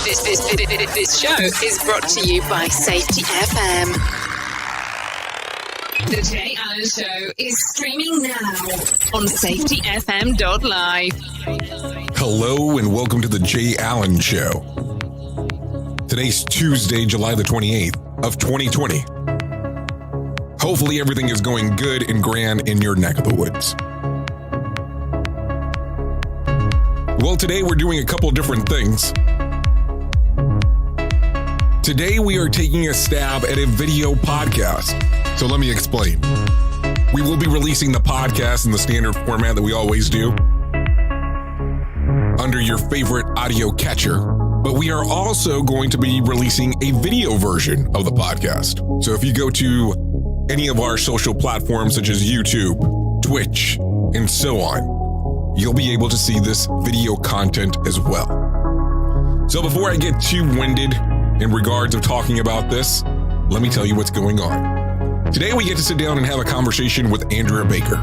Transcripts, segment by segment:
This show is brought to you by Safety FM. The Jay Allen Show is streaming now on safetyfm.live. Hello and welcome to the Jay Allen Show. Today's Tuesday, July the 28th of 2020. Hopefully everything is going good and grand in your neck of the woods. Well, today we're doing a couple different things. Today we are taking a stab at a video podcast. So let me explain. We will be releasing the podcast in the standard format that we always do, under your favorite audio catcher, but we are also going to be releasing a video version of the podcast. So if you go to any of our social platforms such as YouTube, Twitch, and so on, you'll be able to see this video content as well. So before I get too winded in regards of talking about this, let me tell you what's going on. Today we get to sit down and have a conversation with Andrea Baker.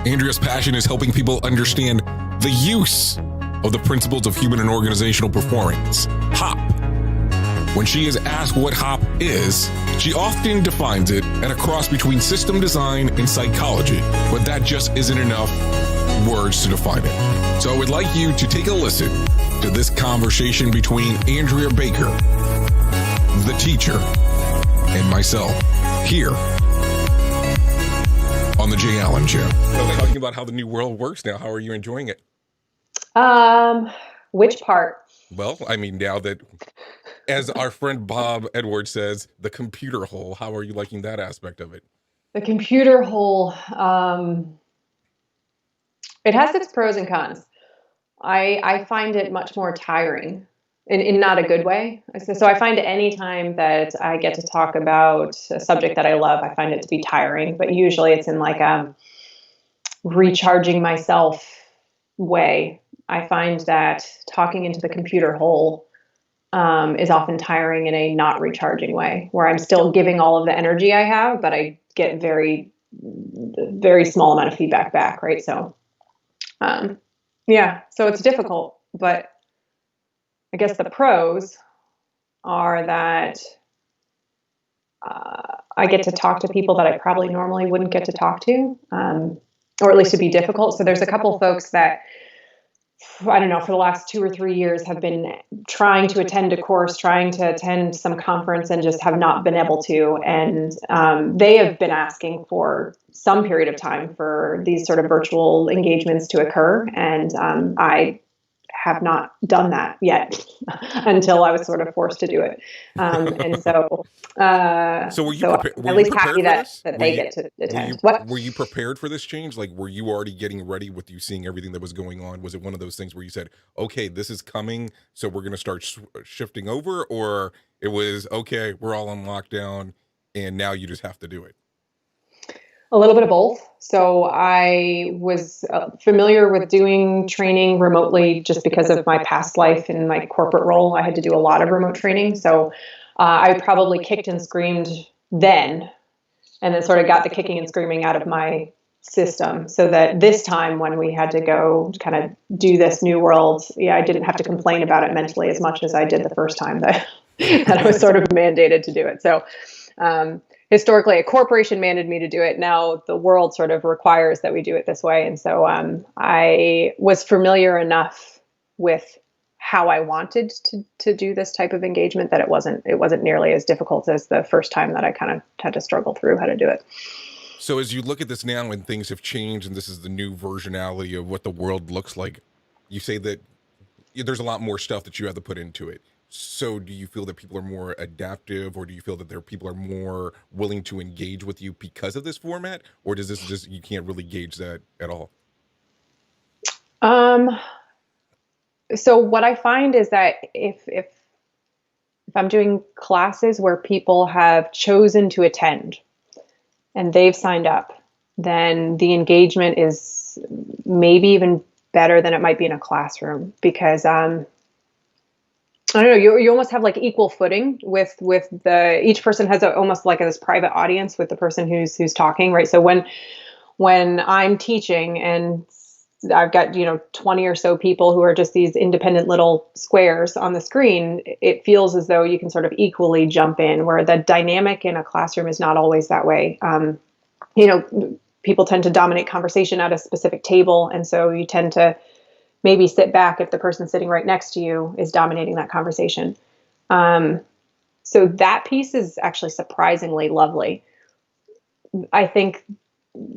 Andrea's passion is helping people understand the use of the principles of human and organizational performance, HOP. When she is asked what HOP is, she often defines it at a cross between system design and psychology, but that just isn't enough words to define it. So I would like you to take a listen to this conversation between Andrea Baker, the teacher, and myself here on the Jay Allen Show. We're talking about how the new world works now. How are you enjoying it? Which part? Well, I mean, now that, as our friend Bob Edwards says, the computer hole, how are you liking that aspect of it? The computer hole, it has its pros and cons. I find it much more tiring in not a good way. So I find any time that I get to talk about a subject that I love, I find it to be tiring, but usually it's in like a recharging myself way. I find that talking into the computer hole is often tiring in a not recharging way, where I'm still giving all of the energy I have, but I get very, very small amount of feedback back, right? So, so it's difficult, but I guess the pros are that I get to talk to people that I probably normally wouldn't get to talk to, or at least it'd be difficult. So there's a couple folks that, I don't know, for the last 2 or 3 years have been trying to attend a course, trying to attend some conference, and just have not been able to. And they have been asking for some period of time for these sort of virtual engagements to occur. And I have not done that yet until I was sort of forced to do it. And so, were you at least happy that they get to attend. Were you prepared for this change? Like, were you already getting ready with you seeing everything that was going on? Was it one of those things where you said, okay, this is coming, so we're going to start shifting over? Or it was, okay, we're all on lockdown and now you just have to do it? A little bit of both. So I was familiar with doing training remotely just because of my past life in my corporate role. I had to do a lot of remote training. So I probably kicked and screamed then, and then sort of got the kicking and screaming out of my system, so that this time when we had to go kind of do this new world, I didn't have to complain about it mentally as much as I did the first time that, that I was sort of mandated to do it. So historically, a corporation mandated me to do it. Now the world sort of requires that we do it this way. And so I was familiar enough with how I wanted to do this type of engagement that it wasn't nearly as difficult as the first time that I kind of had to struggle through how to do it. So as you look at this now and things have changed and this is the new versionality of what the world looks like, you say that there's a lot more stuff that you have to put into it. So do you feel that people are more adaptive, or do you feel that people are more willing to engage with you because of this format? Or does this just, you can't really gauge that at all? So what I find is that if I'm doing classes where people have chosen to attend and they've signed up, then the engagement is maybe even better than it might be in a classroom, because I don't know, you almost have like equal footing with each person has almost like this private audience with the person who's talking, right? So when I'm teaching and I've got, 20 or so people who are just these independent little squares on the screen, it feels as though you can sort of equally jump in, where the dynamic in a classroom is not always that way. People tend to dominate conversation at a specific table. And so you tend to maybe sit back if the person sitting right next to you is dominating that conversation. So that piece is actually surprisingly lovely. I think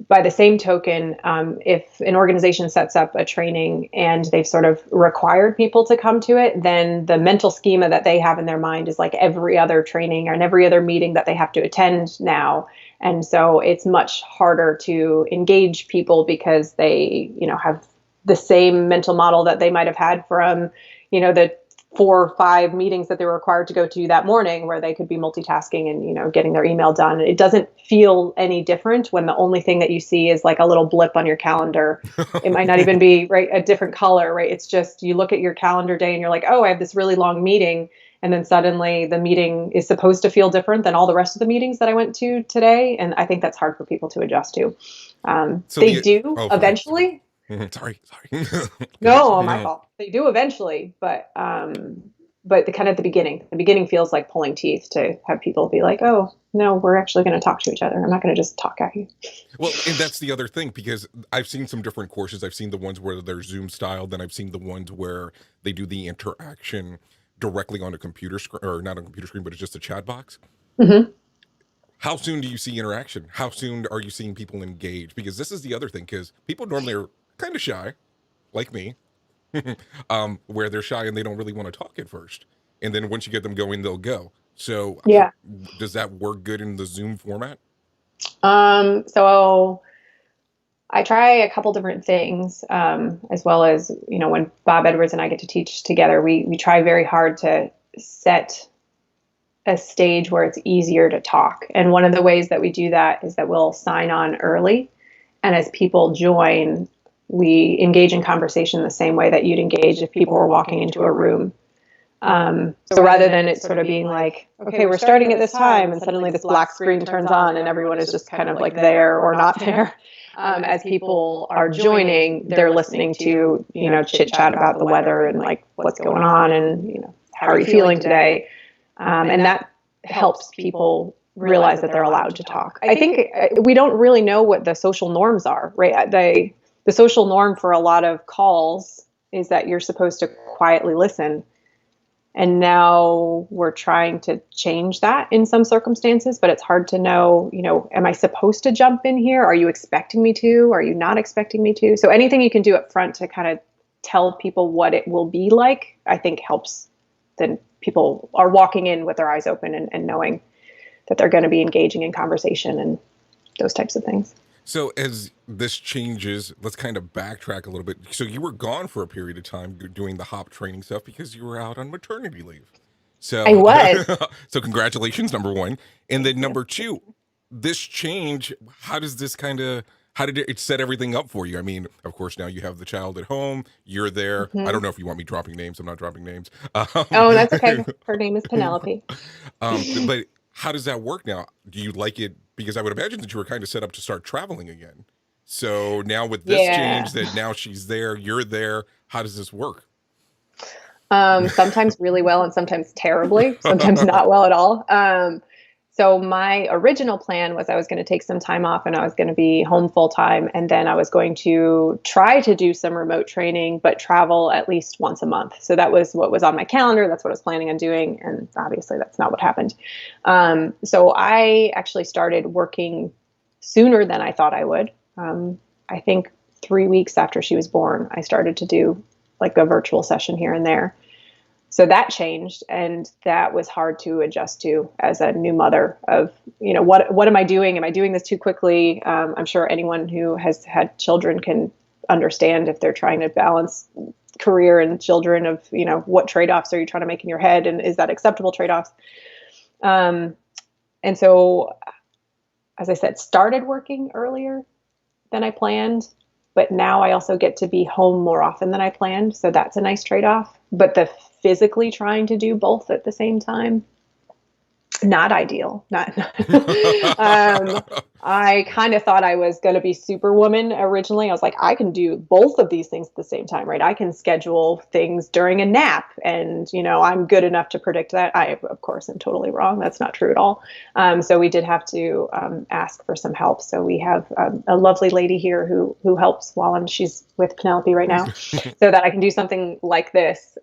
by the same token, if an organization sets up a training and they've sort of required people to come to it, then the mental schema that they have in their mind is like every other training and every other meeting that they have to attend now. And so it's much harder to engage people because they, have the same mental model that they might have had from, the 4 or 5 meetings that they were required to go to that morning, where they could be multitasking and, getting their email done. It doesn't feel any different when the only thing that you see is like a little blip on your calendar. It might not even be a different color, right? It's just, you look at your calendar day and you're like, oh, I have this really long meeting. And then suddenly the meeting is supposed to feel different than all the rest of the meetings that I went to today. And I think that's hard for people to adjust to. They do eventually. Sorry. No, my fault. They do eventually, but the kind of the beginning feels like pulling teeth to have people be like, oh, no, we're actually going to talk to each other. I'm not going to just talk at you. Well, and that's the other thing, because I've seen some different courses. I've seen the ones where they're Zoom style. Then I've seen the ones where they do the interaction directly on a computer screen, or not on a computer screen, but it's just a chat box. Mm-hmm. How soon do you see interaction? How soon are you seeing people engage? Because this is the other thing, because people normally are kind of shy, like me, where they're shy and they don't really want to talk at first. And then once you get them going, they'll go. So yeah. Does that work good in the Zoom format? So I try a couple different things, as well as, when Bob Edwards and I get to teach together, we try very hard to set a stage where it's easier to talk. And one of the ways that we do that is that we'll sign on early. And as people join, we engage in conversation the same way that you'd engage if people were walking into a room. So rather than it sort of being like, okay, we're starting at this time, and suddenly this black screen turns on and everyone is just kind of like there or not there. As people are joining, they're listening to, chit chat about the weather and like what's going on and, how are you feeling today? And that helps people realize that they're allowed to talk. I think we don't really know what the social norms are, right? The social norm for a lot of calls is that you're supposed to quietly listen. And now we're trying to change that in some circumstances, but it's hard to know, am I supposed to jump in here? Are you expecting me to? Are you not expecting me to? So anything you can do up front to kind of tell people what it will be like, I think helps. Then people are walking in with their eyes open and knowing that they're going to be engaging in conversation and those types of things. So as this changes, let's kind of backtrack a little bit. So you were gone for a period of time doing the HOP training stuff because you were out on maternity leave. So I was. So congratulations, number one. And then number two, this change, how did it set everything up for you? I mean, of course, now you have the child at home. You're there. Mm-hmm. I don't know if you want me dropping names. I'm not dropping names. Oh, that's okay. Her name is Penelope. But how does that work now? Do you like it? Because I would imagine that you were kind of set up to start traveling again. So now with this change, that now she's there, you're there. How does this work? Sometimes really well and sometimes terribly. Sometimes not well at all. So my original plan was I was going to take some time off and I was going to be home full time. And then I was going to try to do some remote training, but travel at least once a month. So that was what was on my calendar. That's what I was planning on doing. And obviously that's not what happened. So I actually started working sooner than I thought I would. I think 3 weeks after she was born, I started to do like a virtual session here and there. So that changed, and that was hard to adjust to as a new mother of, what am I doing? Am I doing this too quickly? I'm sure anyone who has had children can understand if they're trying to balance career and children of, what trade-offs are you trying to make in your head? And is that acceptable trade-offs? And so, as I said, started working earlier than I planned, but now I also get to be home more often than I planned. So that's a nice trade-off. But the physically trying to do both at the same time, Not ideal. Not. I kind of thought I was going to be Superwoman originally. I was like, I can do both of these things at the same time, right? I can schedule things during a nap, and I'm good enough to predict that. I, of course, am totally wrong. That's not true at all. So we did have to ask for some help. So we have a lovely lady here who helps while she's with Penelope right now, so that I can do something like this.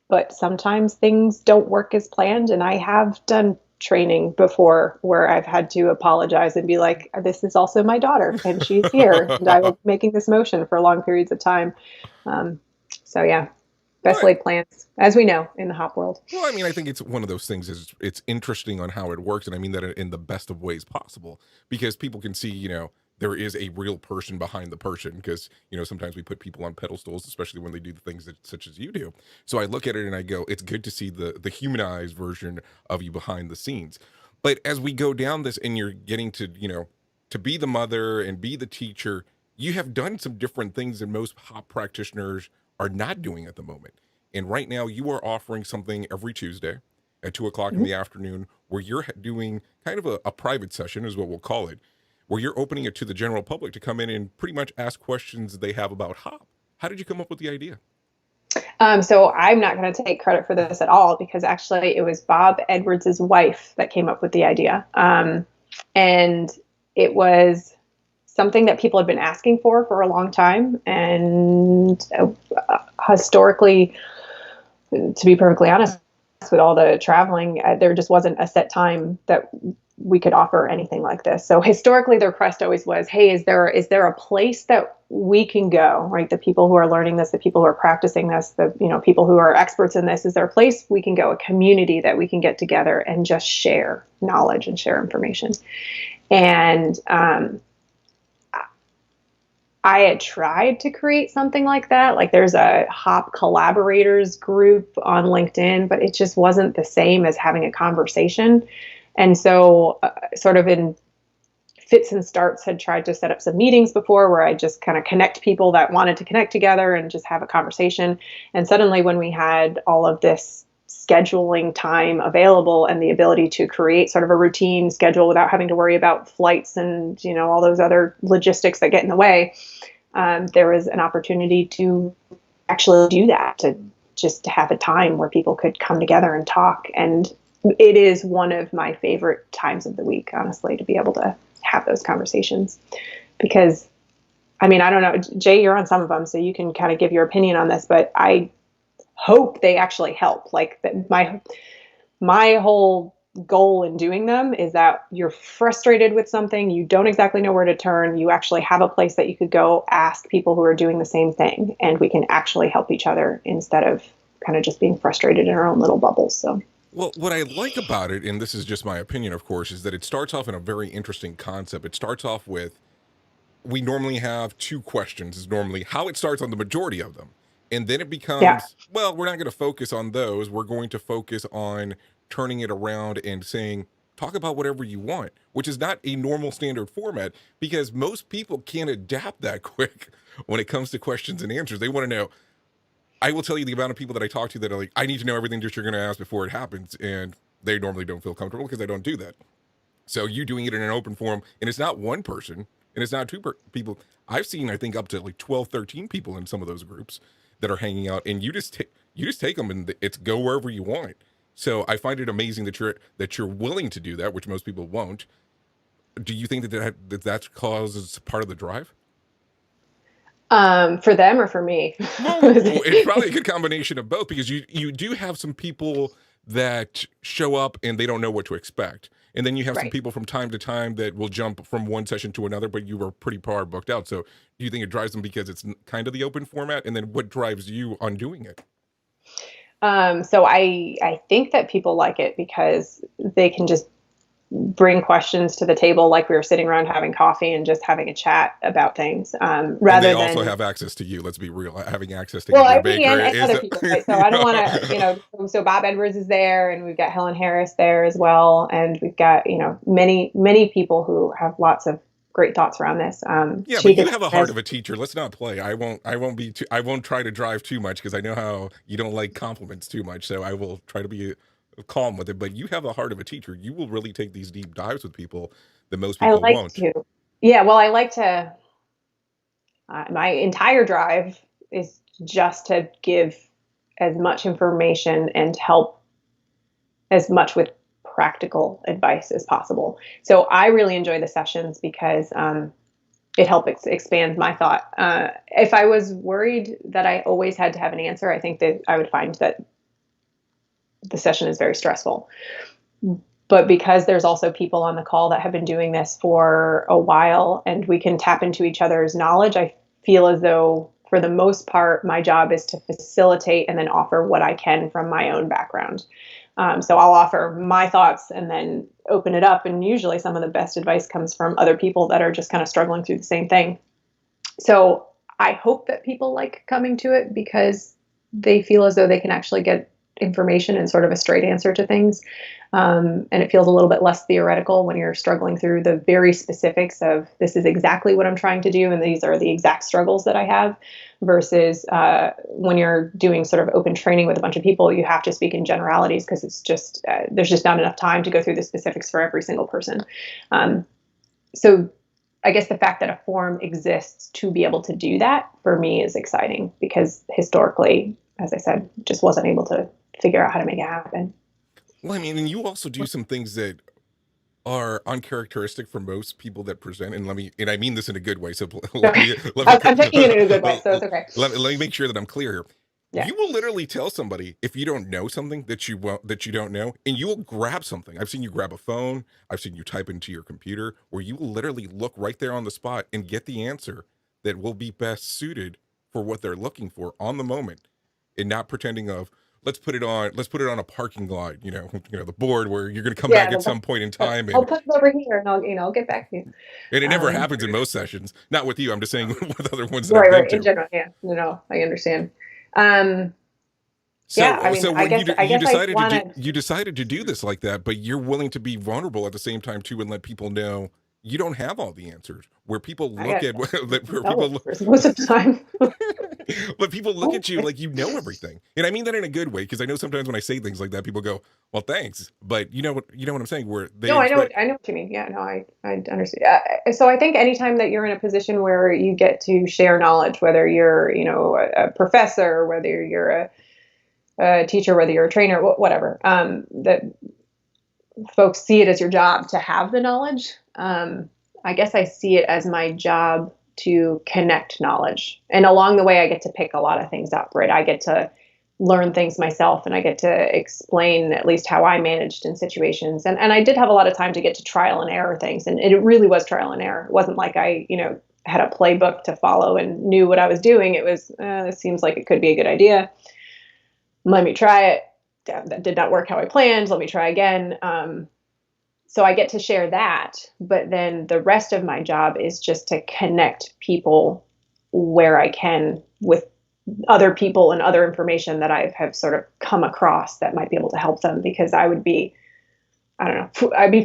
But sometimes things don't work as planned. And I have done training before where I've had to apologize and be like, this is also my daughter and she's here. And I was making this motion for long periods of time. So yeah, best laid plans, as we know, in the hop world. Well, I mean, I think it's one of those things it's interesting on how it works. And I mean that in the best of ways possible, because people can see, there is a real person behind the person, because sometimes we put people on pedestals, especially when they do the things that such as you do. So I look at it and I go, it's good to see the humanized version of you behind the scenes. But as we go down this and you're getting to to be the mother and be the teacher, you have done some different things that most HOP practitioners are not doing at the moment. And right now you are offering something every Tuesday at 2:00 in the afternoon, where you're doing kind of a private session is what we'll call it, where you're opening it to the general public to come in and pretty much ask questions they have about HOP. How did you come up with the idea? So I'm not going to take credit for this at all, because actually it was Bob Edwards' wife that came up with the idea. And it was something that people had been asking for a long time. And historically, to be perfectly honest, with all the traveling, there just wasn't a set time that we could offer anything like this. So historically, their request always was, hey, is there a place that we can go, right? The people who are learning this, the people who are practicing this, the people who are experts in this, is there a place we can go, a community that we can get together and just share knowledge and share information? And I had tried to create something like that. Like there's a HOP collaborators group on LinkedIn, but it just wasn't the same as having a conversation. And so sort of in fits and starts had tried to set up some meetings before where I just kind of connect people that wanted to connect together and just have a conversation. And suddenly when we had all of this scheduling time available and the ability to create sort of a routine schedule without having to worry about flights and, all those other logistics that get in the way, there was an opportunity to actually do that, to just have a time where people could come together and talk. And it is one of my favorite times of the week, honestly, to be able to have those conversations. Because, I mean, I don't know, Jay, you're on some of them, so you can kind of give your opinion on this, but I hope they actually help. Like my whole goal in doing them is that you're frustrated with something, you don't exactly know where to turn, you actually have a place that you could go ask people who are doing the same thing, and we can actually help each other instead of kind of just being frustrated in our own little bubbles. So. Well, what I like about it, and this is just my opinion, of course, is that it starts off in a very interesting concept. It starts off with, we normally have 2 questions, is normally how it starts on the majority of them. And then it becomes, well, we're not going to focus on those. We're going to focus on turning it around and saying, talk about whatever you want, which is not a normal standard format, because most people can't adapt that quick when it comes to questions and answers. They want to know. I will tell you the amount of people that I talk to that are like, I need to know everything that you're going to ask before it happens. And they normally don't feel comfortable because they don't do that. So you doing it in an open forum, and it's not one person and it's not 2 people. I've seen, I think, up to like 12, 13 people in some of those groups that are hanging out, and you just take them and it's go wherever you want. So I find it amazing that you're willing to do that, which most people won't. Do you think that causes part of the drive? For them or for me? Well, it's probably a good combination of both, because you do have some people that show up and they don't know what to expect. And then you have some people from time to time that will jump from one session to another, but you were pretty far booked out. So do you think it drives them because it's kind of the open format? And then what drives you on doing it? So I think that people like it because they can just bring questions to the table, like we were sitting around having coffee and just having a chat about things. Rather and they than also have access to you. Let's be real. Having access to Andrea Baker and other people, right? So I don't want to, so Bob Edwards is there, and we've got Helen Harris there as well, and we've got many people who have lots of great thoughts around this. Yeah, but you have a heart of a teacher. Let's not play. I won't try to drive too much, because I know how you don't like compliments too much. So I will try to be calm with it, but you have the heart of a teacher. You will really take these deep dives with people that most I people like won't. to. Yeah, well, I like to. My entire drive is just to give as much information and help as much with practical advice as possible. So I really enjoy the sessions because it helps expand my thought. If I was worried that I always had to have an answer, I think that I would find that the session is very stressful. But because there's also people on the call that have been doing this for a while and we can tap into each other's knowledge, I feel as though for the most part, my job is to facilitate and then offer what I can from my own background. So I'll offer my thoughts and then open it up. And usually some of the best advice comes from other people that are just kind of struggling through the same thing. So I hope that people like coming to it because they feel as though they can actually get information and sort of a straight answer to things. And it feels a little bit less theoretical when you're struggling through the very specifics of this is exactly what I'm trying to do. And these are the exact struggles that I have versus when you're doing sort of open training with a bunch of people, you have to speak in generalities because it's just, there's just not enough time to go through the specifics for every single person. So I guess the fact that a forum exists to be able to do that for me is exciting because historically, as I said, just wasn't able to figure out how to make it happen. Well, I mean, and you also do some things that are uncharacteristic for most people that present. And I mean this in a good way. So Okay. I'm taking it in a good way, so it's okay. let me make sure that I'm clear here. Yeah. You will literally tell somebody if you don't know something that you don't know, and you will grab something. I've seen you grab a phone. I've seen you type into your computer, where you will literally look right there on the spot and get the answer that will be best suited for what they're looking for on the moment, and not pretending of let's put it on a parking lot, the board where you're going to come back at some point in time. I'll put it over here and I'll get back to you. And it never happens in most sessions. Not with you. I'm just saying with other ones that Right, I've been to. in general, yeah. No, I understand. So, yeah, I mean, so when you you decided to do this like that, but you're willing to be vulnerable at the same time too, and let people know you don't have all the answers. Where people look at most of the time. But people look at you like you know everything, and I mean that in a good way because I know sometimes when I say things like that, people go, "Well, thanks," but you know what I'm saying. Where they I know what you mean. Yeah, no, I understand. So I think anytime that you're in a position where you get to share knowledge, whether you're a professor, whether you're a teacher, whether you're a trainer, whatever, that folks see it as your job to have the knowledge. I guess I see it as my job to connect knowledge. And along the way, I get to pick a lot of things up, right? I get to learn things myself and I get to explain at least how I managed in situations. And I did have a lot of time to get to trial and error things. And it really was trial and error. It wasn't like I, had a playbook to follow and knew what I was doing. It was, this seems like it could be a good idea. Let me try it. That did not work how I planned. Let me try again. So I get to share that, but then the rest of my job is just to connect people where I can with other people and other information that I have sort of come across that might be able to help them because I'd be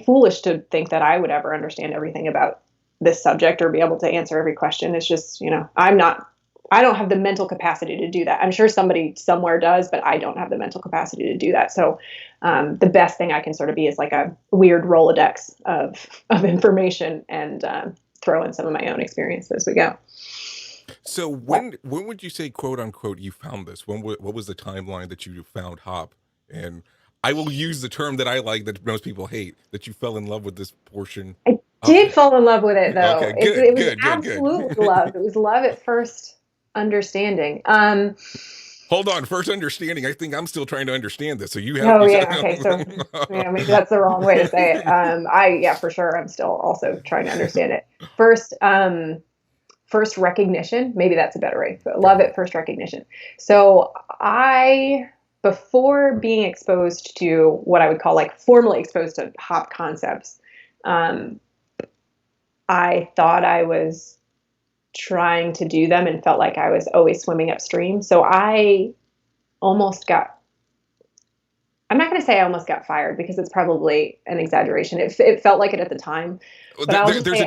foolish to think that I would ever understand everything about this subject or be able to answer every question. It's just, I don't have the mental capacity to do that. I'm sure somebody somewhere does, but I don't have the mental capacity to do that. So the best thing I can sort of be is like a weird Rolodex of information and throw in some of my own experience as we go. So when would you say, quote unquote, you found this? What was the timeline that you found HOP? And I will use the term that I like that most people hate, that you fell in love with this portion. I did fall in love with it, though. Okay, it was absolutely love. It was love at first understanding. Hold on, first understanding. I think I'm still trying to understand this. So you have. Okay. So maybe that's the wrong way to say it. For sure, I'm still also trying to understand it. First recognition. Maybe that's a better way. But love at first recognition. So before being exposed to what I would call formally exposed to HOP concepts, I thought I was trying to do them and felt like I was always swimming upstream. So I almost got, I'm not going to say I almost got fired because it's probably an exaggeration. It felt like it at the time. There's a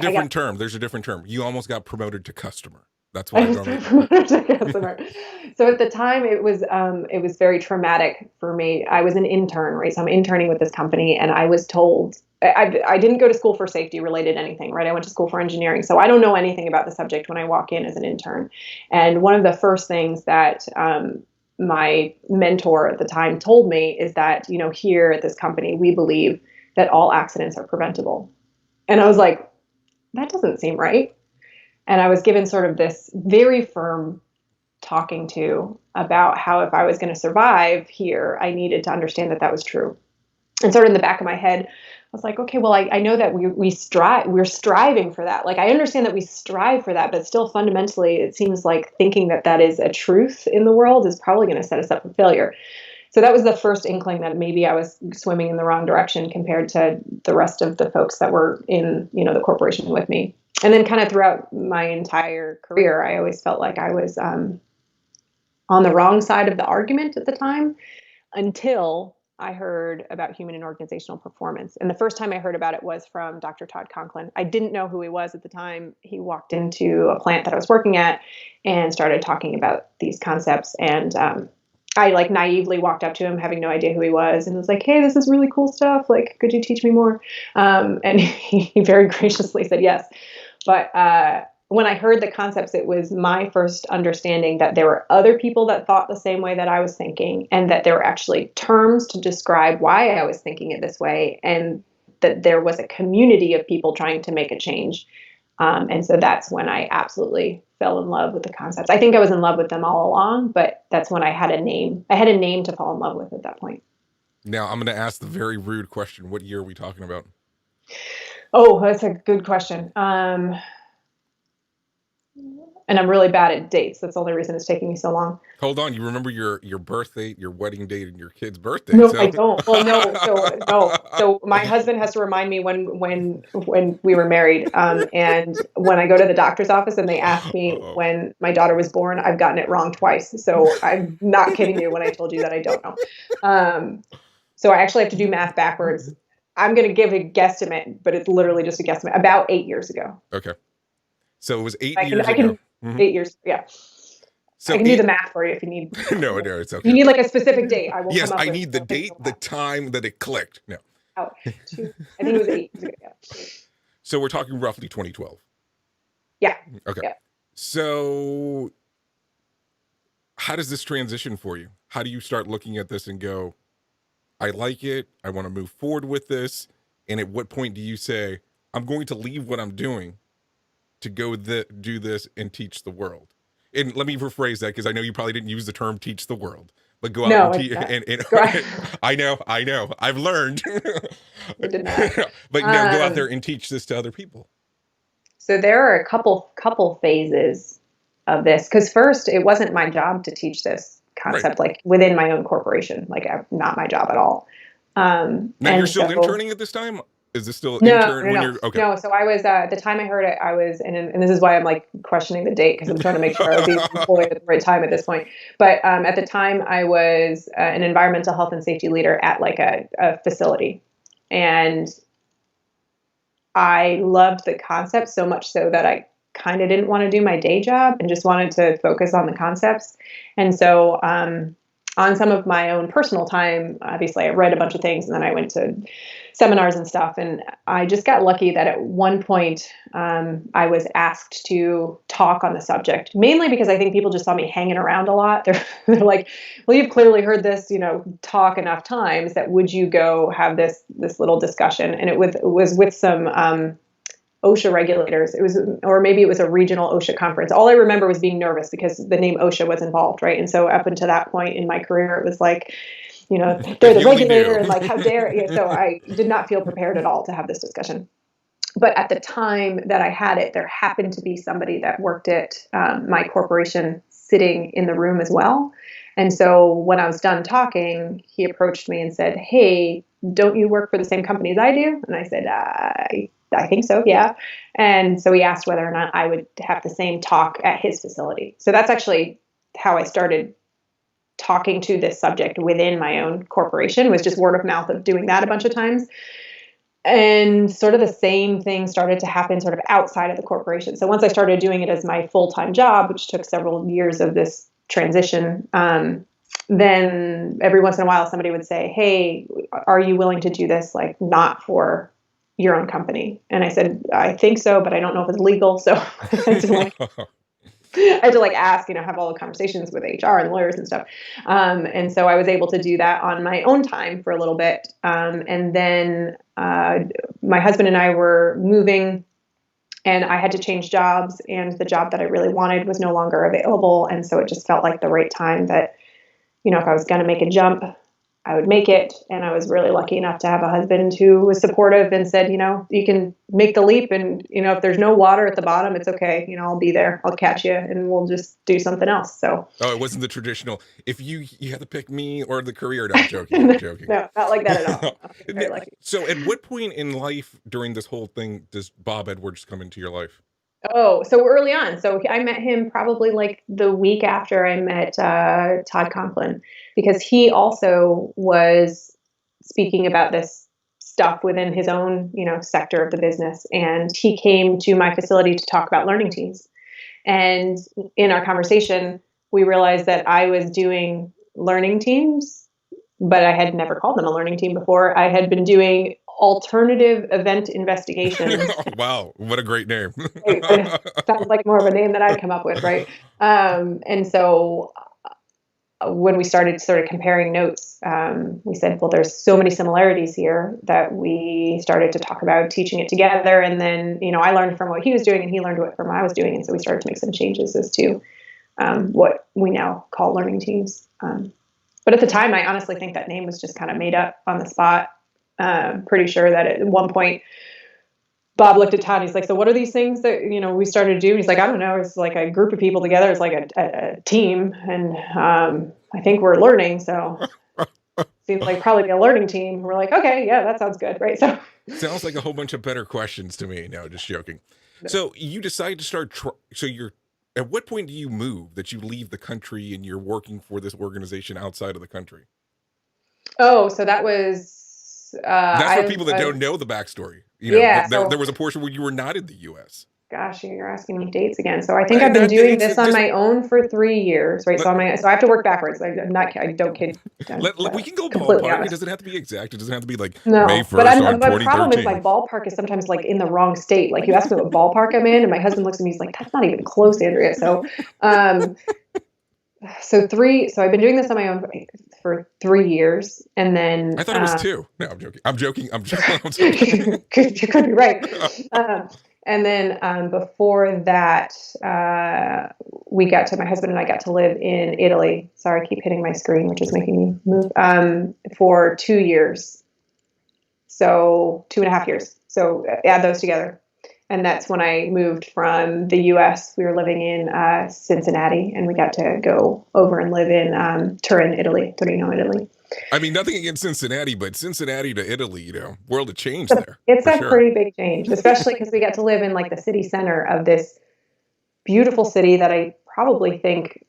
different term. You almost got promoted to customer. That's what I I was normally. promoted to customer. So at the time, it was very traumatic for me. I was an intern, right? So I'm interning with this company, and I was told I didn't go to school for safety related anything, right? I went to school for engineering, so I don't know anything about the subject when I walk in as an intern. And one of the first things that my mentor at the time told me is that, you know, here at this company, we believe that all accidents are preventable. And I was like, that doesn't seem right. And I was given sort of this very firm talking to about how if I was going to survive here, I needed to understand that that was true. And sort of in the back of my head, I was like, okay, well, I know that we're striving for that. Like, I understand that we strive for that, but still fundamentally, it seems like thinking that that is a truth in the world is probably going to set us up for failure. So that was the first inkling that maybe I was swimming in the wrong direction compared to the rest of the folks that were in, you know, the corporation with me. And then kind of throughout my entire career, I always felt like I was on the wrong side of the argument at the time until I heard about human and organizational performance. And the first time I heard about it was from Dr. Todd Conklin. I didn't know who he was at the time. He walked into a plant that I was working at and started talking about these concepts. And I like naively walked up to him, having no idea who he was, and was like, "Hey, this is really cool stuff. Like, could you teach me more?" And he very graciously said yes. But when I heard the concepts, it was my first understanding that there were other people that thought the same way that I was thinking, and that there were actually terms to describe why I was thinking it this way, and that there was a community of people trying to make a change. And so that's when I absolutely fell in love with the concepts. I think I was in love with them all along, but that's when I had a name. I had a name to fall in love with at that point. Now I'm going to ask the very rude question. What year are we talking about? Oh, that's a good question. And I'm really bad at dates. That's the only reason it's taking me so long. Hold on. You remember your birth date, your wedding date, and your kid's birthday? No, so. I don't. Well, no. So my husband has to remind me when we were married. And when I go to the doctor's office and they ask me when my daughter was born, I've gotten it wrong twice. So I'm not kidding you when I told you that I don't know. So I actually have to do math backwards. I'm going to give a guesstimate, but it's literally just a guesstimate. About 8 years ago. Okay. So it was 8 years ago. 8 years. Yeah. So I can do the math for you if you need. No, it's okay. You need like a specific date. I will. Yes, I need the date, the time that it clicked. No. Oh, I think it was 8 years ago. Yeah. So we're talking roughly 2012. Yeah. Okay. Yeah. So how does this transition for you? How do you start looking at this and go, I like it, I want to move forward with this? And at what point do you say, I'm going to leave what I'm doing to go do this and teach the world? And let me rephrase that, because I know you probably didn't use the term teach the world, but go out and teach. I know. I've learned. I did not. But no, go out there and teach this to other people. So there are a couple phases of this, because first, it wasn't my job to teach this concept, like within my own corporation, like not my job at all. Now you're still interning at this time? Is this still intern? No, so I was, at the time I heard it, I was, and this is why I'm like questioning the date, because I'm trying to make sure I was even employed at the right time at this point. But at the time I was an environmental health and safety leader at like a facility. And I loved the concept so much so that I kind of didn't want to do my day job and just wanted to focus on the concepts. And so on some of my own personal time, obviously I read a bunch of things, and then I went to seminars and stuff. And I just got lucky that at one point I was asked to talk on the subject, mainly because I think people just saw me hanging around a lot. They're like, well, you've clearly heard this, talk enough times, that would you go have this little discussion? And it was with some OSHA regulators. Or maybe it was a regional OSHA conference. All I remember was being nervous because the name OSHA was involved, right? And so up until that point in my career, it was like, they're the regulator, and like, how dare you? So I did not feel prepared at all to have this discussion. But at the time that I had it, there happened to be somebody that worked at my corporation sitting in the room as well. And so when I was done talking, he approached me and said, "Hey, don't you work for the same company as I do?" And I said, I think so, yeah. And so he asked whether or not I would have the same talk at his facility. So that's actually how I started talking to this subject within my own corporation, was just word of mouth of doing that a bunch of times. And sort of the same thing started to happen sort of outside of the corporation. So once I started doing it as my full-time job, which took several years of this transition, then every once in a while somebody would say, hey, are you willing to do this, like, not for your own company? And I said, I think so, but I don't know if it's legal. So I had to like ask, have all the conversations with HR and lawyers and stuff. And so I was able to do that on my own time for a little bit. And then my husband and I were moving, and I had to change jobs, and the job that I really wanted was no longer available. And so it just felt like the right time that, if I was going to make a jump, I would make it. And I was really lucky enough to have a husband who was supportive and said, you can make the leap. And, if there's no water at the bottom, it's okay. I'll be there. I'll catch you, and we'll just do something else. So. Oh, it wasn't the traditional, if you have to pick me or the career. No, I'm joking. I'm joking. No, not like that at all. Very lucky. So at what point in life during this whole thing does Bob Edwards come into your life? Oh, so early on. So I met him probably like the week after I met Todd Conklin, because he also was speaking about this stuff within his own, sector of the business. And he came to my facility to talk about learning teams. And in our conversation, we realized that I was doing learning teams, but I had never called them a learning team before. I had been doing alternative event investigations. Wow, what a great name. Sounds like more of a name that I'd come up with, right? And so when we started sort of comparing notes, we said, well, there's so many similarities here that we started to talk about teaching it together. And then, I learned from what he was doing, and he learned from what I was doing. And so we started to make some changes as to what we now call learning teams. But at the time, I honestly think that name was just kind of made up on the spot. Pretty sure that at one point, Bob looked at Todd. He's like, so what are these things that, we started to do? And he's like, I don't know. It's like a group of people together. It's like a team. And I think we're learning. So seems like probably a learning team. We're like, okay, yeah, that sounds good. Right. So sounds like a whole bunch of better questions to me. No, just joking. So you decide to start. At what point do you move, that you leave the country and you're working for this organization outside of the country? Oh, so that was. That's for people that don't know the backstory. There was a portion where you were not in the U.S. Gosh, you're asking me dates again. So I think I've been doing this on my own for 3 years, right? So I have to work backwards. I don't kid. We can go ballpark. It doesn't have to be exact. It doesn't have to be like no, May 1st but on 2013. My problem is my ballpark is sometimes like in the wrong state. Like you ask me what ballpark I'm in, and my husband looks at me, he's like, that's not even close, Andrea. So, so I've been doing this on my own for 3 years, and then I thought it was 2. No, I'm joking. I'm joking. You could be right. And then before that, my husband and I got to live in Italy. Sorry, I keep hitting my screen, which is making me move. For 2 years, so 2.5 years. So add those together. And that's when I moved from the U.S. We were living in Cincinnati, and we got to go over and live in Turin, Italy, Torino, Italy. I mean, nothing against Cincinnati, but Cincinnati to Italy, world of change there. It's a pretty big change, especially because we got to live in like the city center of this beautiful city that I probably think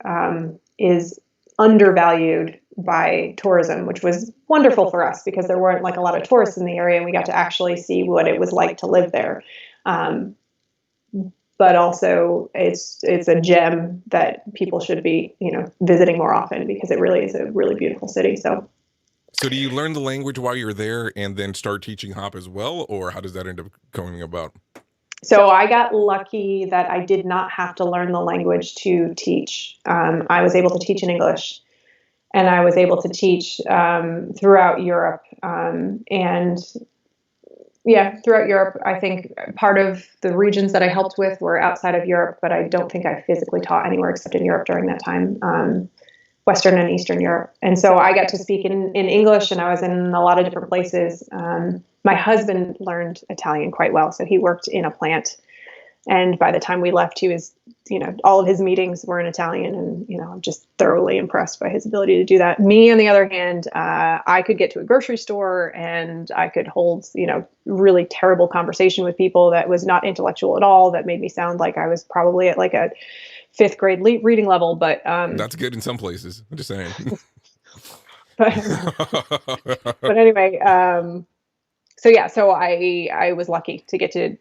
is undervalued by tourism, which was wonderful for us because there weren't like a lot of tourists in the area, and we got to actually see what it was like to live there. But also it's a gem that people should be, visiting more often, because it really is a really beautiful city. So do you learn the language while you're there and then start teaching HOP as well? Or how does that end up going about? So I got lucky that I did not have to learn the language to teach. I was able to teach in English, and I was able to teach throughout Europe. Throughout Europe. I think part of the regions that I helped with were outside of Europe, but I don't think I physically taught anywhere except in Europe during that time, Western and Eastern Europe. And so I got to speak in English, and I was in a lot of different places. My husband learned Italian quite well, so he worked in a plant. And by the time we left, he was, all of his meetings were in Italian, and, I'm just thoroughly impressed by his ability to do that. Me, on the other hand, I could get to a grocery store, and I could hold, really terrible conversation with people that was not intellectual at all, that made me sound like I was probably at like a 5th grade reading level. But that's good in some places. I'm just saying. but anyway, so I was lucky to get to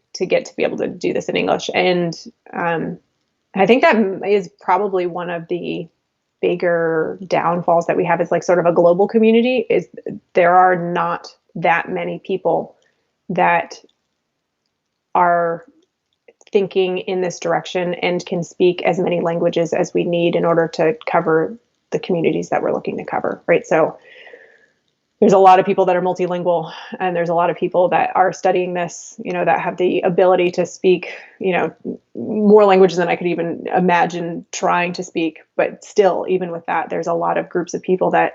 be able to do this in English. And I think that is probably one of the bigger downfalls that we have, is like sort of a global community, is there are not that many people that are thinking in this direction and can speak as many languages as we need in order to cover the communities that we're looking to cover, right? So there's a lot of people that are multilingual, and there's a lot of people that are studying this, that have the ability to speak, more languages than I could even imagine trying to speak. But still, even with that, there's a lot of groups of people that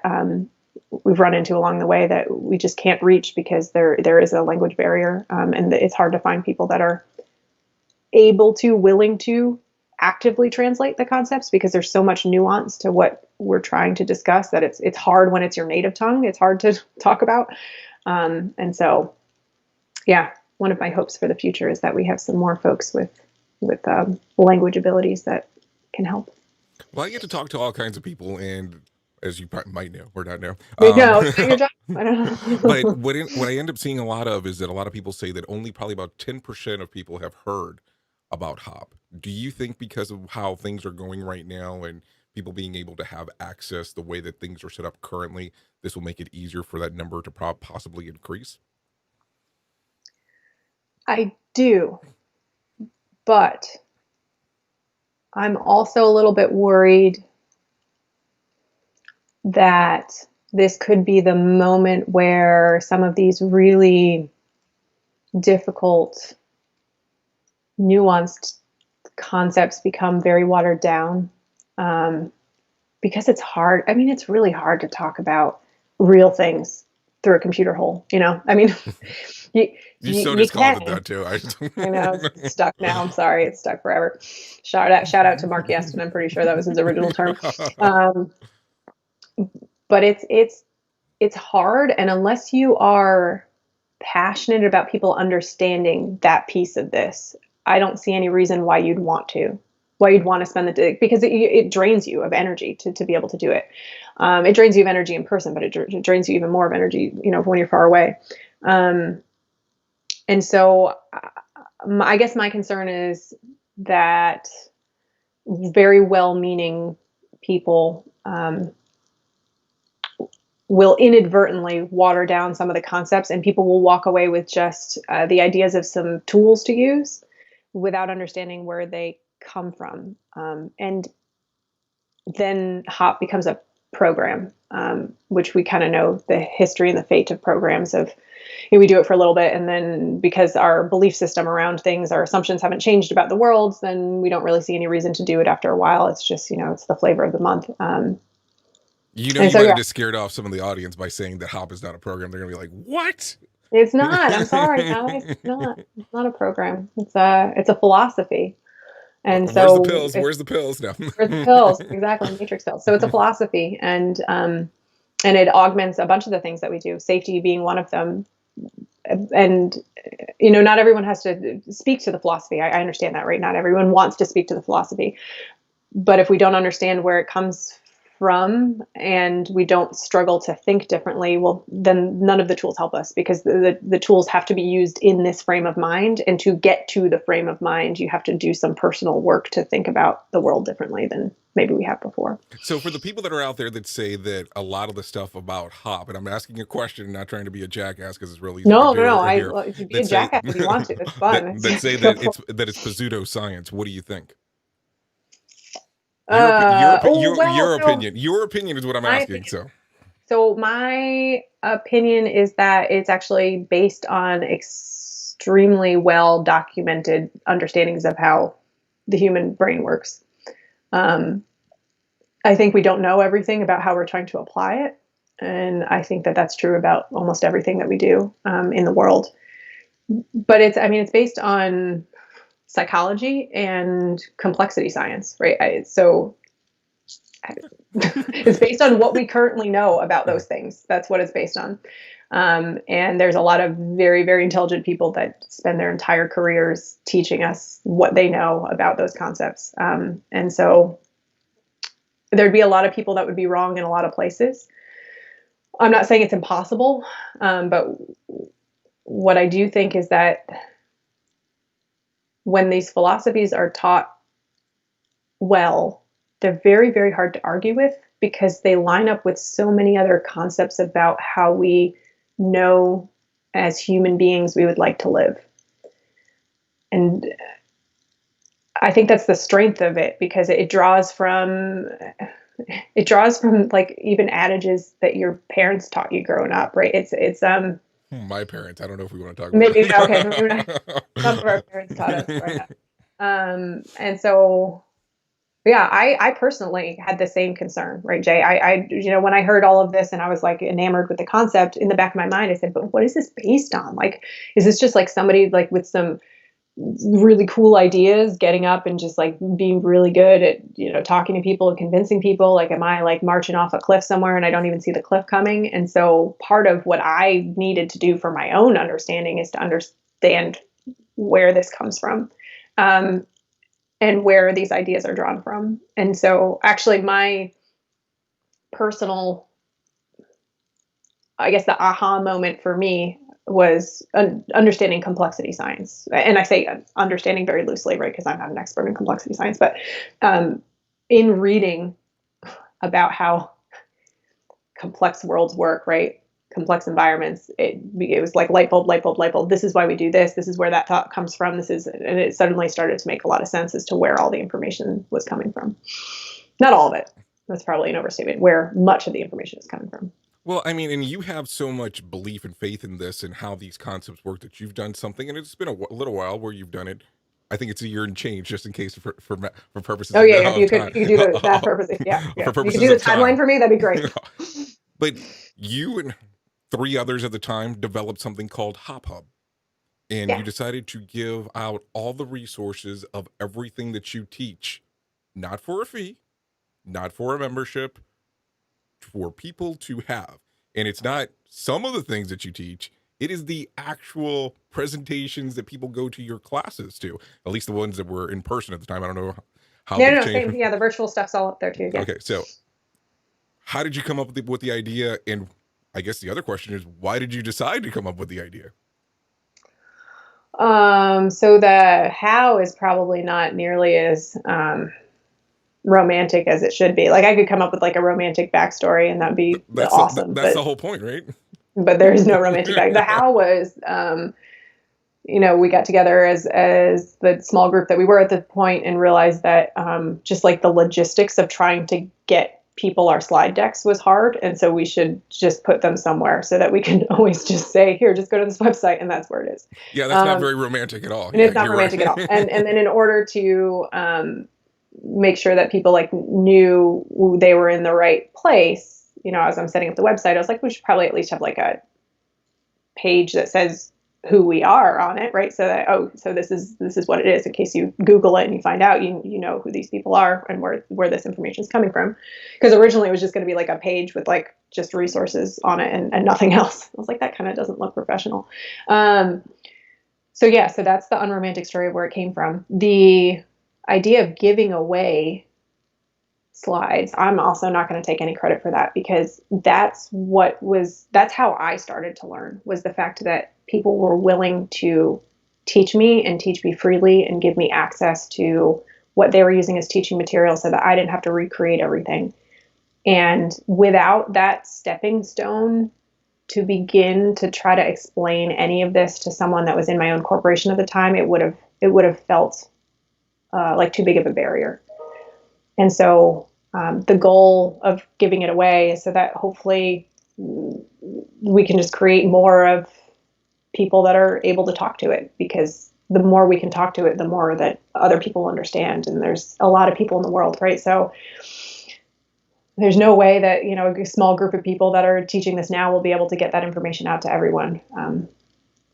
we've run into along the way that we just can't reach because there is a language barrier, and it's hard to find people that are willing to actively translate the concepts, because there's so much nuance to what we're trying to discuss that it's hard when it's your native tongue. It's hard to talk about. And so, yeah, one of my hopes for the future is that we have some more folks with language abilities that can help. Well, I get to talk to all kinds of people, and as you might know, or not know. No, it's not your job. I don't know. But what I end up seeing a lot of is that a lot of people say that only probably about 10% of people have heard about HOP. Do you think because of how things are going right now and people being able to have access the way that things are set up currently, this will make it easier for that number to possibly increase? I do, but I'm also a little bit worried that this could be the moment where some of these really difficult, nuanced concepts become very watered down, because it's hard. I mean, it's really hard to talk about real things through a computer hole. I mean, you just called it that too. I know, it's stuck now. I'm sorry, it's stuck forever. Shout out to Mark Yeston. I'm pretty sure that was his original term. But it's hard, and unless you are passionate about people understanding that piece of this, I don't see any reason why you'd want to spend the day, because it drains you of energy to be able to do it. It drains you of energy in person, but it drains you even more of energy, when you're far away. And so I guess my concern is that very well-meaning people will inadvertently water down some of the concepts, and people will walk away with just the ideas of some tools to use without understanding where they come from. And then HOP becomes a program, which we kind of know the history and the fate of programs of, we do it for a little bit, and then because our belief system around things, our assumptions haven't changed about the world, then we don't really see any reason to do it after a while. It's just, it's the flavor of the month. You might have just scared off some of the audience by saying that HOP is not a program. They're going to be like, what? It's not. I'm sorry, guys. It's not. It's not a program. It's a philosophy. And so where's the pills? No. Where's the pills? Exactly. Matrix pills. So it's a philosophy, and it augments a bunch of the things that we do, safety being one of them. And, not everyone has to speak to the philosophy. I understand that, right? Not everyone wants to speak to the philosophy, but if we don't understand where it comes from and we don't struggle to think differently, well, then none of the tools help us, because the tools have to be used in this frame of mind. And to get to the frame of mind, you have to do some personal work to think about the world differently than maybe we have before. So for the people that are out there that say that a lot of the stuff about HOP, and I'm asking a question, not trying to be a jackass, because it's really easy no. you can be a jackass if you want to. It's fun. that say that it's pseudoscience. What do you think? Your opinion is what I'm asking. So my opinion is that it's actually based on extremely well documented understandings of how the human brain works. I think we don't know everything about how we're trying to apply it, and I think that that's true about almost everything that we do in the world. But it's based on psychology and complexity science, right? So it's based on what we currently know about those things. That's what it's based on. And there's a lot of very, very intelligent people that spend their entire careers teaching us what they know about those concepts. And so there'd be a lot of people that would be wrong in a lot of places. I'm not saying it's impossible, but what I do think is that when these philosophies are taught well, they're very, very hard to argue with because they line up with so many other concepts about how we know as human beings we would like to live. And I think that's the strength of it, because it draws from like even adages that your parents taught you growing up, right? It's My parents, I don't know if we want to talk maybe about okay, maybe not. Some of our parents taught us, right? And so yeah, I personally had the same concern, right, Jay? I when I heard all of this and I was like enamored with the concept, in the back of my mind I said, but what is this based on? Like, is this just like somebody like with some really cool ideas getting up and just like being really good at talking to people and convincing people? Like, am I like marching off a cliff somewhere and I don't even see the cliff coming? And so part of what I needed to do for my own understanding is to understand where this comes from, and where these ideas are drawn from. And so actually my personal, I guess the aha moment for me was understanding complexity science. And I say understanding very loosely, right? Because I'm not an expert in complexity science, but in reading about how complex worlds work, right? Complex environments, it was like light bulb, light bulb, light bulb. This is why we do this. This is where that thought comes from. And it suddenly started to make a lot of sense as to where all the information was coming from. Not all of it. That's probably an overstatement. Where much of the information is coming from. Well, I mean, and you have so much belief and faith in this and how these concepts work that you've done something, and it's been a little while where you've done it. I think it's a year and change, just in case for purposes. Oh yeah, if you could do that purpose. Yeah. For purposes you could do the of time. timeline for me. That'd be great. But you and 3 others at the time developed something called HOP HUB, and you decided to give out all the resources of everything that you teach, not for a fee, not for a membership, for people to have. And it's not some of the things that you teach, it is the actual presentations that people go to your classes to, at least the ones that were in person at the time. I don't know how no, same. Yeah, the virtual stuff's all up there too. Yeah. Okay, so how did you come up with the idea? And I guess the other question is, why did you decide to come up with the idea? So the how is probably not nearly as romantic as it should be. Like, I could come up with like a romantic backstory and that'd be awesome. That's the whole point, right? But there is no romantic back. The how was, we got together as the small group that we were at the point and realized that just like the logistics of trying to get people our slide decks was hard. And so we should just put them somewhere so that we can always just say, here, just go to this website, and that's where it is. Yeah, that's not very romantic at all. And it's not romantic at all. And then in order to make sure that people like knew they were in the right place, as I'm setting up the website, I was like, we should probably at least have like a page that says who we are on it, right? So that, so this is what it is, in case you Google it and you find out, you know who these people are and where this information is coming from. Because originally it was just going to be like a page with like just resources on it and nothing else. I was like, that kind of doesn't look professional. So that's the unromantic story of where it came from. The idea of giving away slides, I'm also not going to take any credit for that, because that's how I started to learn, was the fact that people were willing to teach me freely and give me access to what they were using as teaching material so that I didn't have to recreate everything. And without that stepping stone to begin to try to explain any of this to someone that was in my own corporation at the time, it would have felt like too big of a barrier. And so the goal of giving it away is so that hopefully we can just create more of people that are able to talk to it, because the more we can talk to it, the more that other people understand. And there's a lot of people in the world, right? So there's no way that, a small group of people that are teaching this now will be able to get that information out to everyone.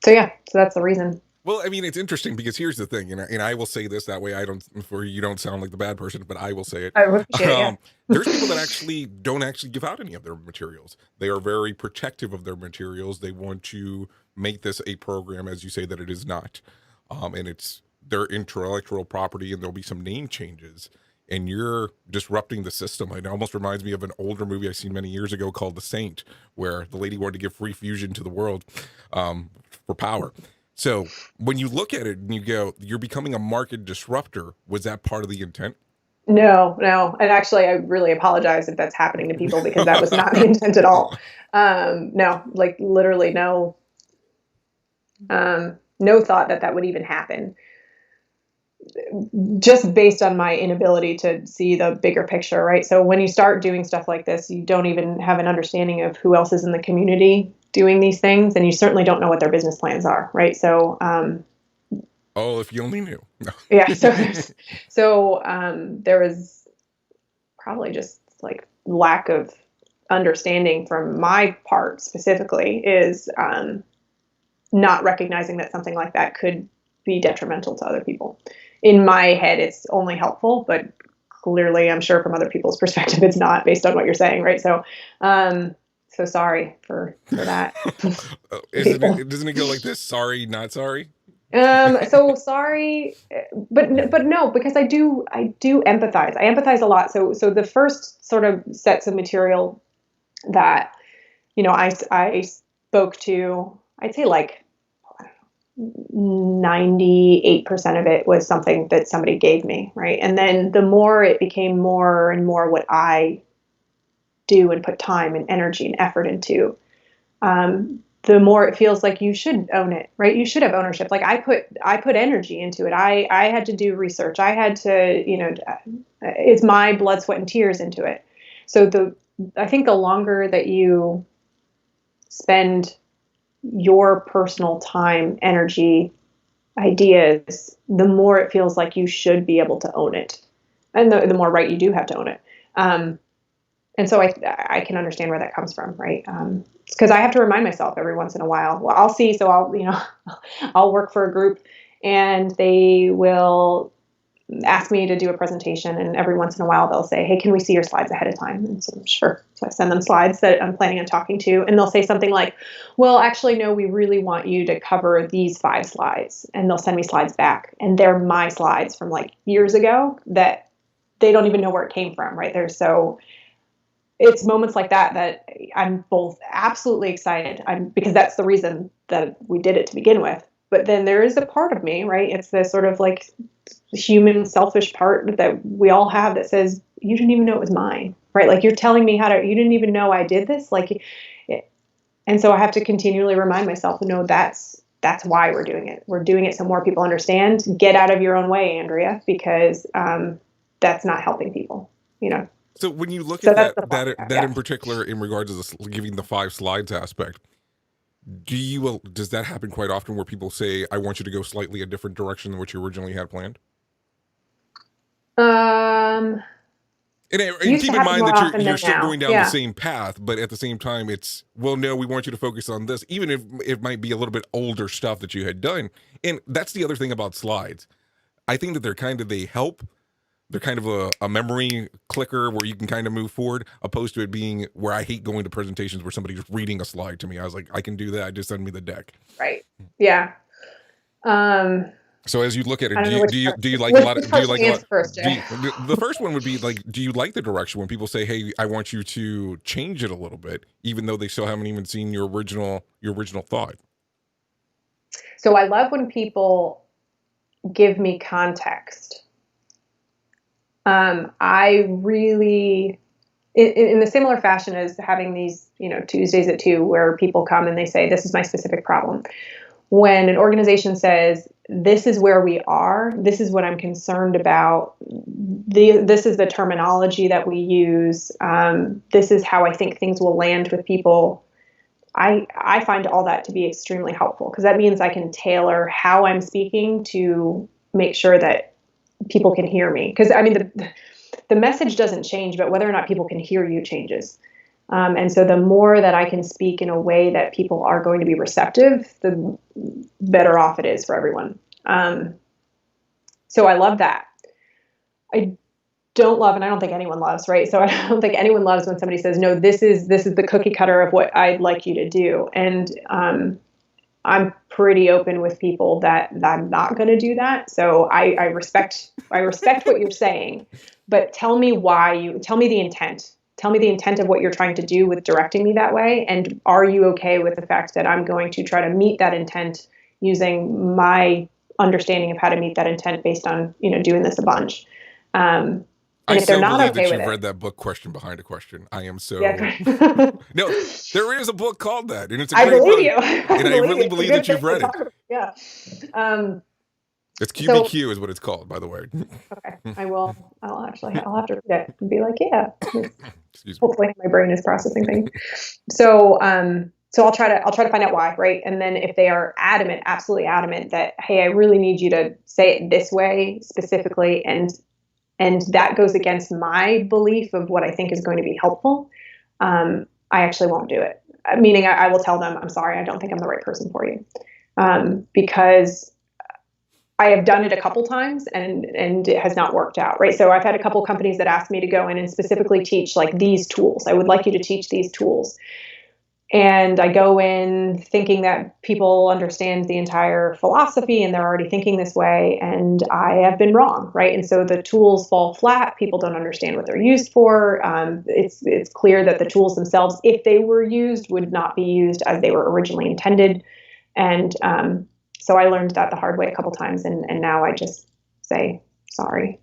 So that's the reason. Well, I mean, it's interesting because here's the thing, and I will say this, that way you don't sound like the bad person, but I will say it. I appreciate it, yeah. There's people that don't give out any of their materials. They are very protective of their materials. They want to make this a program, as you say, that it is not. And it's their intellectual property, and there'll be some name changes. and you're disrupting the system. It almost reminds me of an older movie I've seen many years ago called The Saint, where the lady wanted to give free fusion to the world for power. So when you look at it and you go, you're becoming a market disruptor, was that part of the intent? No. And actually, I really apologize if that's happening to people, because that was not the intent at all. No, like literally no thought that would even happen. Just based on my inability to see the bigger picture, right? So when you start doing stuff like this, you don't even have an understanding of who else is in the community doing these things, and you certainly don't know what their business plans are, right? So, oh, if you only knew. No. Yeah. So there was probably just like lack of understanding from my part specifically, is not recognizing that something like that could be detrimental to other people. In my head, it's only helpful, but clearly I'm sure from other people's perspective, it's not, based on what you're saying. Right. So, so sorry for that. Doesn't it go like this? Sorry, not sorry. So sorry, but no, because I do empathize. I empathize a lot. So the first sort of sets of material that, I spoke to, I'd say like 98% of it was something that somebody gave me, right? And then the more it became more and more what I do and put time and energy and effort into, the more it feels like you should own it, right? You should have ownership. Like I put energy into it. I had to do research. I had to, it's my blood, sweat, and tears into it. So I think the longer that you spend your personal time, energy, ideas, the more it feels like you should be able to own it. And the more right you do have to own it. And so I can understand where that comes from, right? Because I have to remind myself every once in a while. Well, I'll work for a group and they will ask me to do a presentation, and every once in a while they'll say, hey, can we see your slides ahead of time? And so I'm sure. So I send them slides that I'm planning on talking to, and they'll say something like, well, actually, no, we really want you to cover these 5 slides. And they'll send me slides back, and they're my slides from like years ago that they don't even know where it came from, right? It's moments like that I'm both absolutely excited, because that's the reason that we did it to begin with. But then there is a part of me, right? It's the sort of like human selfish part that we all have that says, you didn't even know it was mine, right? Like you're telling me you didn't even know I did this. And so I have to continually remind myself, no, that's why we're doing it. We're doing it so more people understand. Get out of your own way, Andrea, because that's not helping people, So when you look at that in particular, in regards to giving the 5 slides aspect, does that happen quite often where people say, I want you to go slightly a different direction than what you originally had planned? And keep in mind that you're still going down the same path, but at the same time, it's, well, no, we want you to focus on this, even if it might be a little bit older stuff that you had done. And that's the other thing about slides. I think that they help. They're kind of a memory clicker where you can kind of move forward, opposed to it being where I hate going to presentations where somebody's reading a slide to me. I was like, I can do that. Just send me the deck. Right. Yeah. So as you look at it, do you like a lot? The first one would be like, do you like the direction when people say, hey, I want you to change it a little bit, even though they still haven't even seen your original thought? So I love when people give me context. I really, in the similar fashion as having these, Tuesdays at 2, where people come and they say, this is my specific problem. When an organization says, this is where we are, this is what I'm concerned about, this is the terminology that we use, this is how I think things will land with people, I find all that to be extremely helpful, because that means I can tailor how I'm speaking to make sure that people can hear me. Because the message doesn't change, but whether or not people can hear you changes. And so the more that I can speak in a way that people are going to be receptive, the better off it is for everyone. So I love that. I don't love, and I don't think anyone loves, right? So I don't think anyone loves when somebody says, no, this is the cookie cutter of what I'd like you to do. And I'm pretty open with people that I'm not going to do that. So I respect what you're saying, but tell me the intent. Tell me the intent of what you're trying to do with directing me that way. And are you okay with the fact that I'm going to try to meet that intent using my understanding of how to meet that intent based on, doing this a bunch. And if they're not believe okay that with you've it, read that book, Question Behind a Question. I am so yeah. no. There is a book called that, and it's a I great believe book. you. And I really believe that you've read it. Yeah. It's QBQ is what it's called, by the way. Okay. I'll have to read it and be like, yeah. Excuse me. Hopefully my brain is processing things. So I'll try to find out why, right? And then if they are absolutely adamant that, hey, I really need you to say it this way specifically, and that goes against my belief of what I think is going to be helpful, I actually won't do it. Meaning I will tell them, I'm sorry, I don't think I'm the right person for you. Because I have done it a couple times and it has not worked out, right? So I've had a couple companies that asked me to go in and specifically teach like these tools. I would like you to teach these tools. And I go in thinking that people understand the entire philosophy and they're already thinking this way. And I have been wrong, right? And so the tools fall flat. People don't understand what they're used for. It's clear that the tools themselves, if they were used, would not be used as they were originally intended. And so I learned that the hard way a couple times. And now I just say, sorry.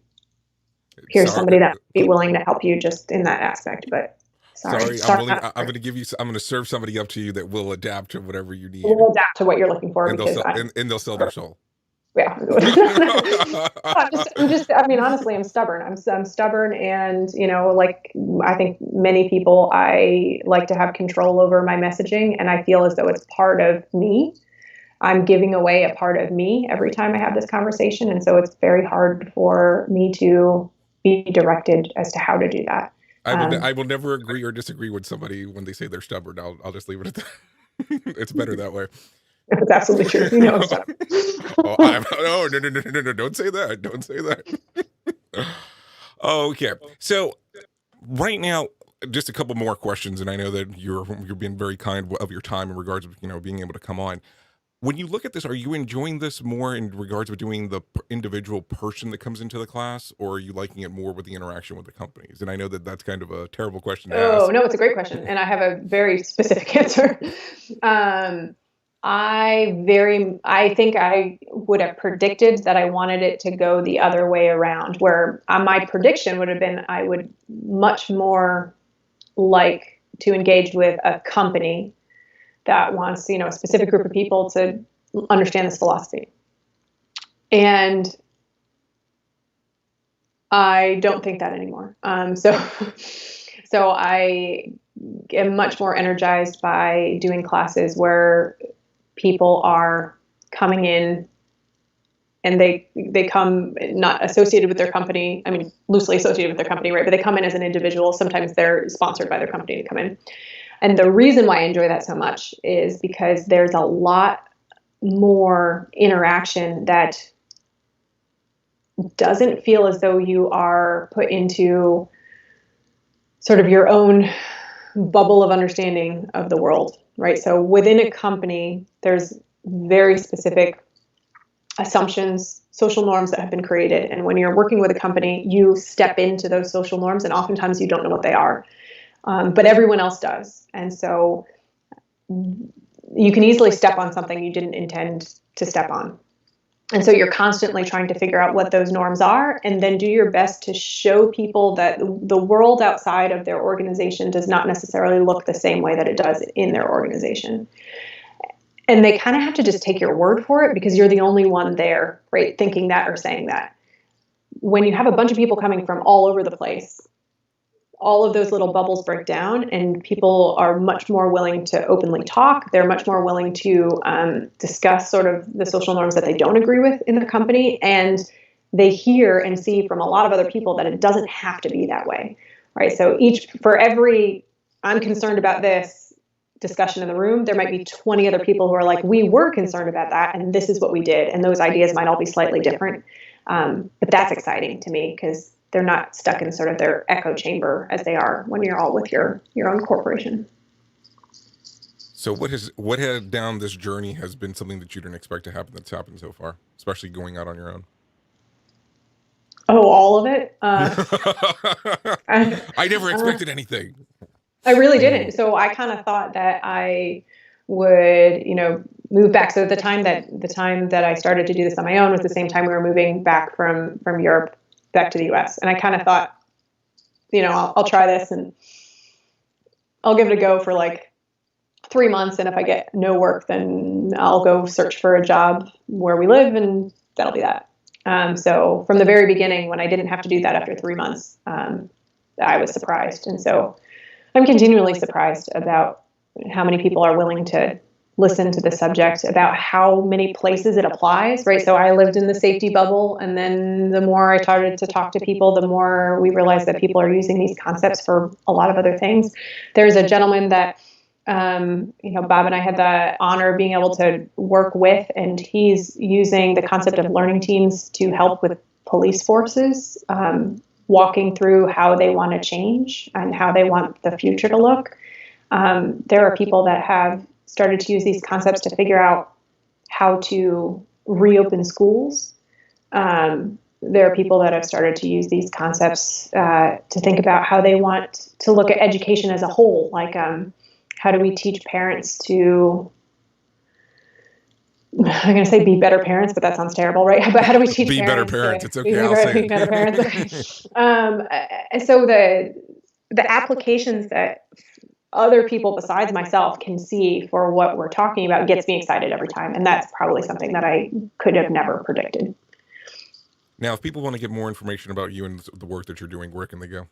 Here's somebody that would be willing to help you just in that aspect. But Sorry. I'm going to serve somebody up to you that will adapt to whatever you need. Will adapt to what you're looking for, and they'll sell their soul. Yeah. Honestly, I'm stubborn. I'm stubborn, and like I think many people, I like to have control over my messaging, and I feel as though it's part of me. I'm giving away a part of me every time I have this conversation, and so it's very hard for me to be directed as to how to do that. I will never agree or disagree with somebody when they say they're stubborn. I'll just leave it at that. It's better that way. That's absolutely true. I'm stubborn. No, don't say that. Don't say that. Okay. So right now, just a couple more questions, and I know that you're being very kind of your time in regards to being able to come on. When you look at this, are you enjoying this more in regards of doing the individual person that comes into the class, or are you liking it more with the interaction with the companies? And I know that that's kind of a terrible question to ask. Oh, no, it's a great question. And I have a very specific answer. I think I would have predicted that I wanted it to go the other way around, where my prediction would have been I would much more like to engage with a company that wants, a specific group of people to understand this philosophy. And I don't think that anymore. So I am much more energized by doing classes where people are coming in and they come not associated with their company. I mean, loosely associated with their company, right? But they come in as an individual. Sometimes they're sponsored by their company to come in. And the reason why I enjoy that so much is because there's a lot more interaction that doesn't feel as though you are put into sort of your own bubble of understanding of the world, right? So within a company, there's very specific assumptions, social norms that have been created. And when you're working with a company, you step into those social norms, and oftentimes you don't know what they are. But everyone else does. And so you can easily step on something you didn't intend to step on. And so you're constantly trying to figure out what those norms are, and then do your best to show people that the world outside of their organization does not necessarily look the same way that it does in their organization. And they kind of have to just take your word for it because you're the only one there, right, thinking that or saying that. When you have a bunch of people coming from all over the place, all of those little bubbles break down, and people are much more willing to openly talk. They're much more willing to discuss sort of the social norms that they don't agree with in the company. And they hear and see from a lot of other people that it doesn't have to be that way, right? So for every, I'm concerned about this discussion in the room, there might be 20 other people who are like, we were concerned about that, and this is what we did. And those ideas might all be slightly different. But that's exciting to me because they're not stuck in sort of their echo chamber as they are when you're all with your own corporation. So what had down this journey has been something that you didn't expect to happen that's happened so far, especially going out on your own? Oh, all of it. I never expected anything. I really didn't. So I kind of thought that I would, move back. So the time that I started to do this on my own was the same time we were moving back from Europe back to the US. And I kind of thought, I'll try this and I'll give it a go for like 3 months. And if I get no work, then I'll go search for a job where we live, and that'll be that. So from the very beginning, when I didn't have to do that after 3 months, I was surprised. And so I'm continually surprised about how many people are willing to listen to the subject, about how many places it applies, right? So I lived in the safety bubble, and then the more I started to talk to people, the more we realized that people are using these concepts for a lot of other things. There's a gentleman that, Bob and I had the honor of being able to work with, and he's using the concept of learning teams to help with police forces, walking through how they want to change and how they want the future to look. There are people that have started to use these concepts to figure out how to reopen schools. There are people that have started to use these concepts to think about how they want to look at education as a whole. Like, how do we teach parents to, I'm going to say be better parents, but that sounds terrible, right? But how do we teach be better parents? It's okay. I'll say be better parents. And so the applications that other people besides myself can see for what we're talking about gets me excited every time. And that's probably something that I could have never predicted. Now, if people want to get more information about you and the work that you're doing, where can they go?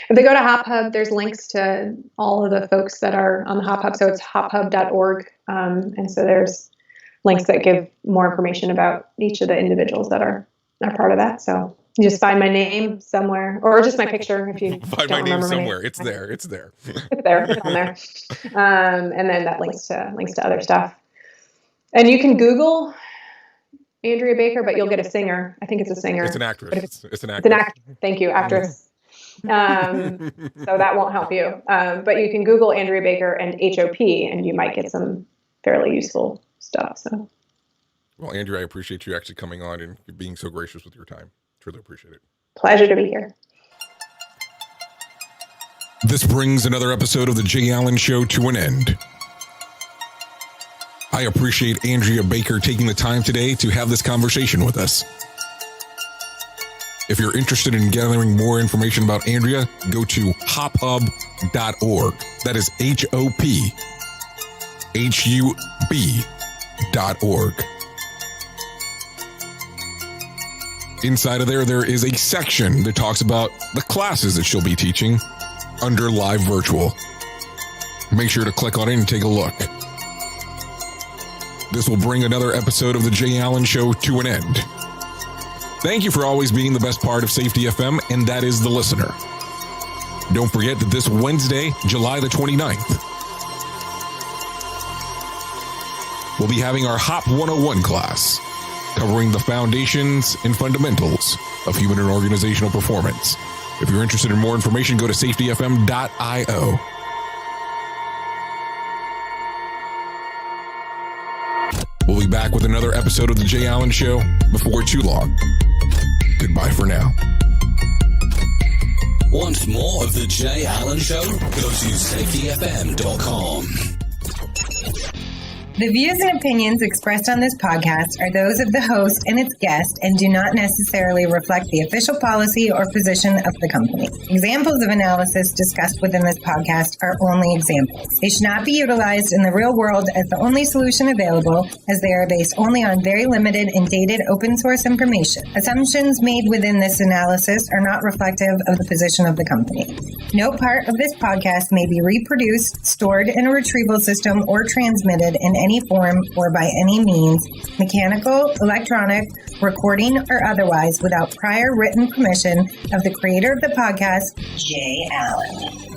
If they go to HOP HUB, there's links to all of the folks that are on the HOP HUB. So it's hophub.org. And so there's links that give more information about each of the individuals that are part of that. So you just find my name somewhere, or just my picture if you find my name somewhere. It's there. It's there. It's there. It's on there. And then that links to other stuff. And you can Google Andrea Baker, but you'll get a singer. I think it's a singer. It's an actress. It's an actress. It's an actress. Thank you, actress. So that won't help you. But you can Google Andrea Baker and HOP, and you might get some fairly useful stuff. So. Well, Andrea, I appreciate you actually coming on and being so gracious with your time. Truly appreciate it. Pleasure to be here. This brings another episode of the Jay Allen Show to an end. I appreciate Andrea Baker taking the time today to have this conversation with us. If you're interested in gathering more information about Andrea, go to hophub.org. That is HOPHUB.org. Inside of there is a section that talks about the classes that she'll be teaching under Live Virtual. Make sure to click on it and take a look. This will bring another episode of the Jay Allen Show to an end. Thank you for always being the best part of Safety FM, and that is the listener. Don't forget that this Wednesday, July the 29th, we'll be having our HOP 101 class, covering the foundations and fundamentals of human and organizational performance. If you're interested in more information, go to safetyfm.io. We'll be back with another episode of The Jay Allen Show before too long. Goodbye for now. Want more of The Jay Allen Show? Go to safetyfm.com. The views and opinions expressed on this podcast are those of the host and its guest and do not necessarily reflect the official policy or position of the company. Examples of analysis discussed within this podcast are only examples. They should not be utilized in the real world as the only solution available, as they are based only on very limited and dated open source information. Assumptions made within this analysis are not reflective of the position of the company. No part of this podcast may be reproduced, stored in a retrieval system, or transmitted in any form or by any means, mechanical, electronic, recording, or otherwise, without prior written permission of the creator of the podcast, Jay Allen.